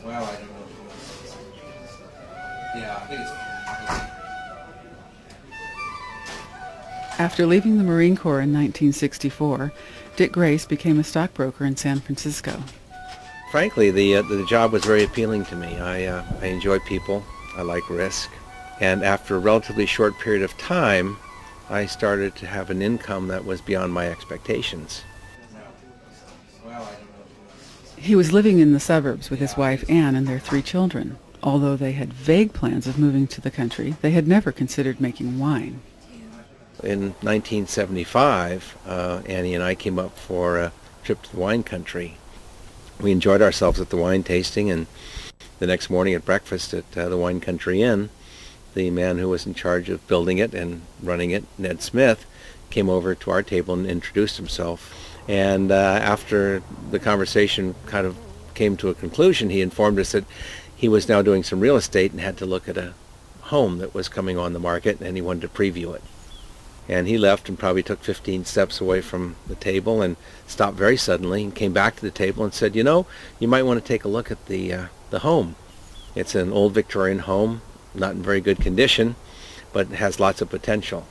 Well, I don't know. Yeah, I think it's... After leaving the Marine Corps in 1964, Dick Grace became a stockbroker in San Francisco. Frankly, the job was very appealing to me. I enjoy people. I like risk. And after a relatively short period of time, I started to have an income that was beyond my expectations. He was living in the suburbs with his wife Anne and their 3 children. Although they had vague plans of moving to the country, they had never considered making wine. In 1975, Annie and I came up for a trip to the wine country. We enjoyed ourselves at the wine tasting, and the next morning at breakfast at the Wine Country Inn, the man who was in charge of building it and running it, Ned Smith, came over to our table and introduced himself. And after the conversation kind of came to a conclusion, he informed us that he was now doing some real estate and had to look at a home that was coming on the market, and he wanted to preview it. And he left and probably took 15 steps away from the table and stopped very suddenly and came back to the table and said, you know, you might want to take a look at the home. It's an old Victorian home, not in very good condition, but it has lots of potential.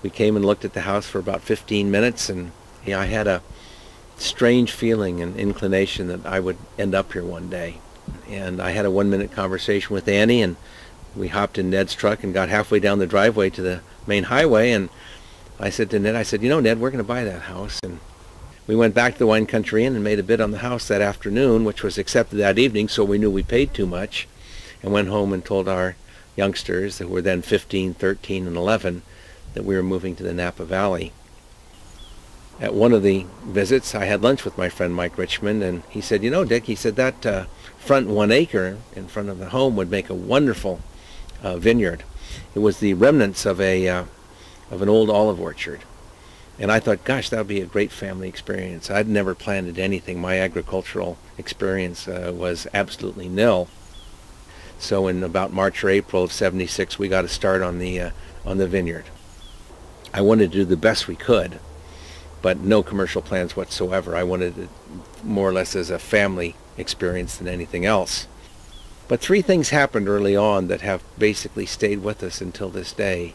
We came and looked at the house for about 15 minutes, and I had a strange feeling and inclination that I would end up here one day. And I had a 1-minute conversation with Annie, and we hopped in Ned's truck and got halfway down the driveway to the main highway, and I said to Ned, you know, Ned, we're going to buy that house. And we went back to the Wine Country Inn and made a bid on the house that afternoon, which was accepted that evening, so we knew we paid too much, and went home and told our youngsters, who were then 15, 13, and 11, that we were moving to the Napa Valley. At one of the visits, I had lunch with my friend Mike Richmond, and he said, you know, Dick, he said that front 1 acre in front of the home would make a wonderful vineyard. It was the remnants of an old olive orchard. And I thought, gosh, that would be a great family experience. I'd never planted anything. My agricultural experience was absolutely nil. So in about March or April of '76, we got a start on the vineyard. I wanted to do the best we could, but no commercial plans whatsoever. I wanted it more or less as a family experience than anything else. But 3 things happened early on that have basically stayed with us until this day.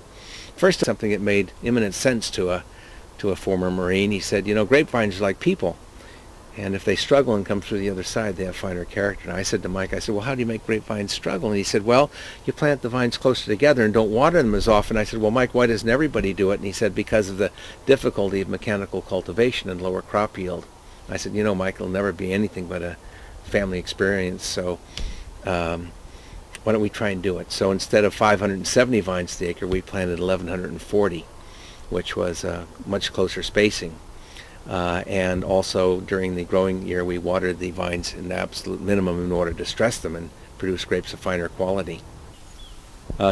First, something that made imminent sense to a former Marine. He said, you know, grapevines are like people, and if they struggle and come through the other side, they have finer character. And I said to Mike, I said, well, how do you make grapevines struggle? And he said, well, you plant the vines closer together and don't water them as often. I said, well, Mike, why doesn't everybody do it? And he said, because of the difficulty of mechanical cultivation and lower crop yield. I said, you know, Mike, it'll never be anything but a family experience, so why don't we try and do it? So instead of 570 vines to the acre, we planted 1,140, which was much closer spacing. And also during the growing year, we watered the vines in the absolute minimum in order to stress them and produce grapes of finer quality.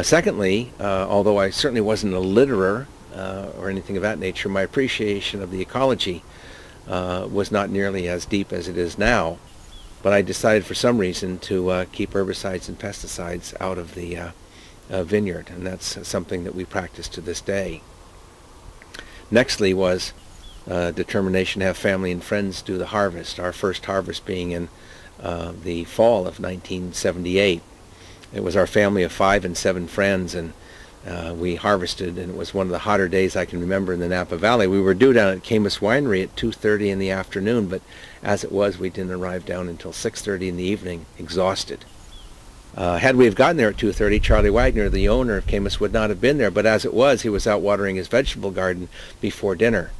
Secondly, although I certainly wasn't a litterer or anything of that nature, my appreciation of the ecology was not nearly as deep as it is now. But I decided for some reason to keep herbicides and pesticides out of the vineyard, and that's something that we practice to this day. Nextly was determination to have family and friends do the harvest, our first harvest being in the fall of 1978. It was our family of 5 and 7 friends, and we harvested, and it was one of the hotter days I can remember in the Napa Valley. We were due down at Camus Winery at 2:30 in the afternoon, but as it was, we didn't arrive down until 6:30 in the evening, exhausted. Had we have gotten there at 2:30, Charlie Wagner, the owner of Camus, would not have been there, but as it was, he was out watering his vegetable garden before dinner.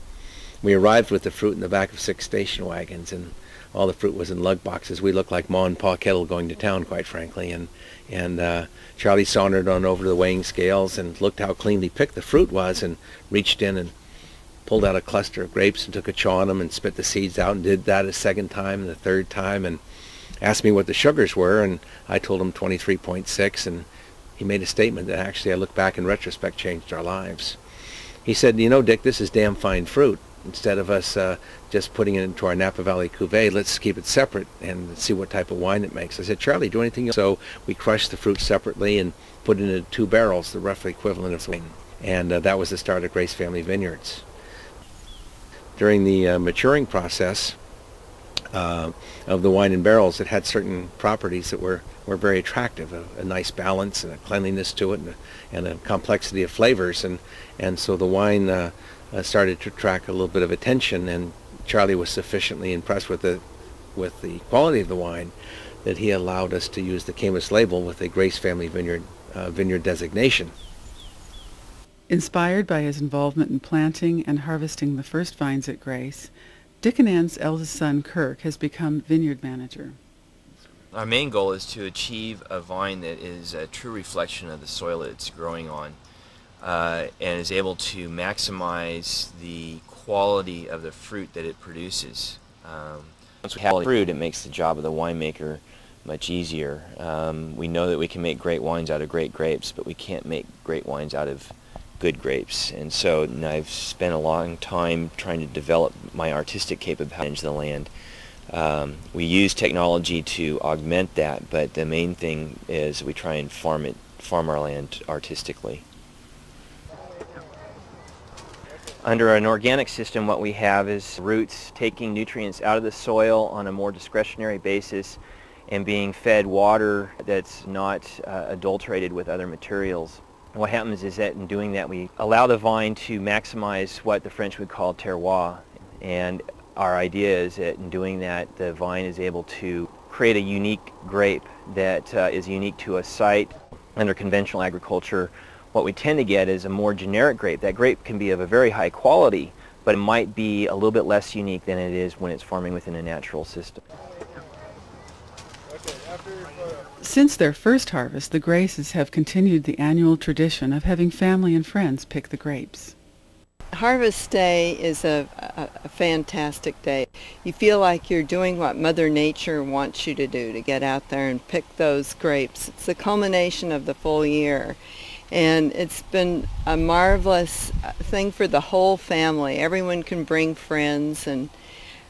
We arrived with the fruit in the back of 6 station wagons, and all the fruit was in lug boxes. We looked like Ma and Pa Kettle going to town, quite frankly, and Charlie sauntered on over to the weighing scales and looked how cleanly picked the fruit was, and reached in and pulled out a cluster of grapes and took a chaw on them and spit the seeds out, and did that a second time and a third time, and asked me what the sugars were, and I told him 23.6, and he made a statement that actually I look back in retrospect changed our lives. He said, you know, Dick, this is damn fine fruit. Instead of us just putting it into our Napa Valley cuvee, let's keep it separate and see what type of wine it makes. I said, Charlie, do anything else? So we crushed the fruit separately and put it into 2 barrels, the roughly equivalent of wine. And that was the start of Grace Family Vineyards. During the maturing process, of the wine in barrels, it had certain properties that were very attractive, a nice balance and a cleanliness to it, and a complexity of flavors, and so the wine started to attract a little bit of attention, and Charlie was sufficiently impressed with the quality of the wine that he allowed us to use the Caymus label with a Grace Family Vineyard designation. Inspired by his involvement in planting and harvesting the first vines at Grace, Dick and Ann's eldest son, Kirk, has become vineyard manager. Our main goal is to achieve a vine that is a true reflection of the soil that it's growing on, and is able to maximize the quality of the fruit that it produces. Once we have fruit, it makes the job of the winemaker much easier. We know that we can make great wines out of great grapes, but we can't make great wines out of good grapes. And so I've spent a long time trying to develop my artistic capabilities in the land. We use technology to augment that, but the main thing is we try and farm our land artistically. Under an organic system, what we have is roots taking nutrients out of the soil on a more discretionary basis and being fed water that's not adulterated with other materials. What happens is that in doing that, we allow the vine to maximize what the French would call terroir. And our idea is that in doing that, the vine is able to create a unique grape that is unique to a site. Under conventional agriculture, what we tend to get is a more generic grape. That grape can be of a very high quality, but it might be a little bit less unique than it is when it's farming within a natural system. Since their first harvest, the Graces have continued the annual tradition of having family and friends pick the grapes. Harvest Day is a fantastic day. You feel like you're doing what Mother Nature wants you to do, to get out there and pick those grapes. It's the culmination of the full year. And it's been a marvelous thing for the whole family. Everyone can bring friends, and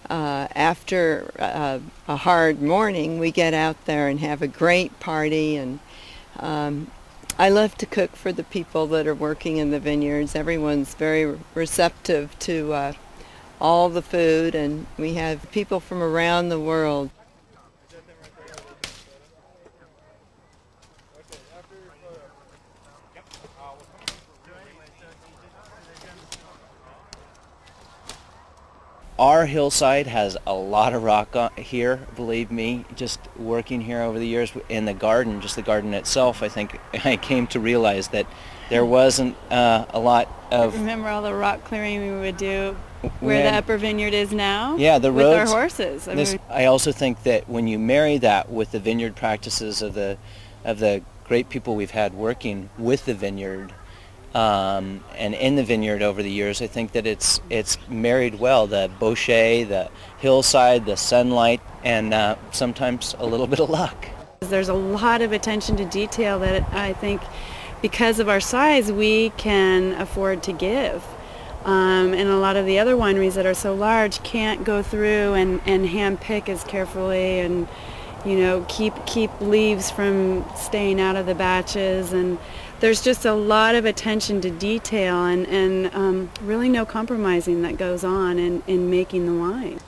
after a hard morning, we get out there and have a great party. And I love to cook for the people that are working in the vineyards. Everyone's very receptive to all the food, and we have people from around the world. Our hillside has a lot of rock here, believe me. Just working here over the years in the garden, just the garden itself, I think I came to realize that there wasn't a lot of... Remember all the rock clearing we would do where the upper vineyard is now? Yeah, the roads. With our horses. I also think that when you marry that with the vineyard practices of the great people we've had working with the vineyard, and in the vineyard over the years, I think that it's married well. The bochet, the hillside, the sunlight, and sometimes a little bit of luck. There's a lot of attention to detail that I think because of our size we can afford to give. And a lot of the other wineries that are so large can't go through and hand pick as carefully and keep leaves from staying out of the batches, and there's just a lot of attention to detail and really no compromising that goes on in making the wine.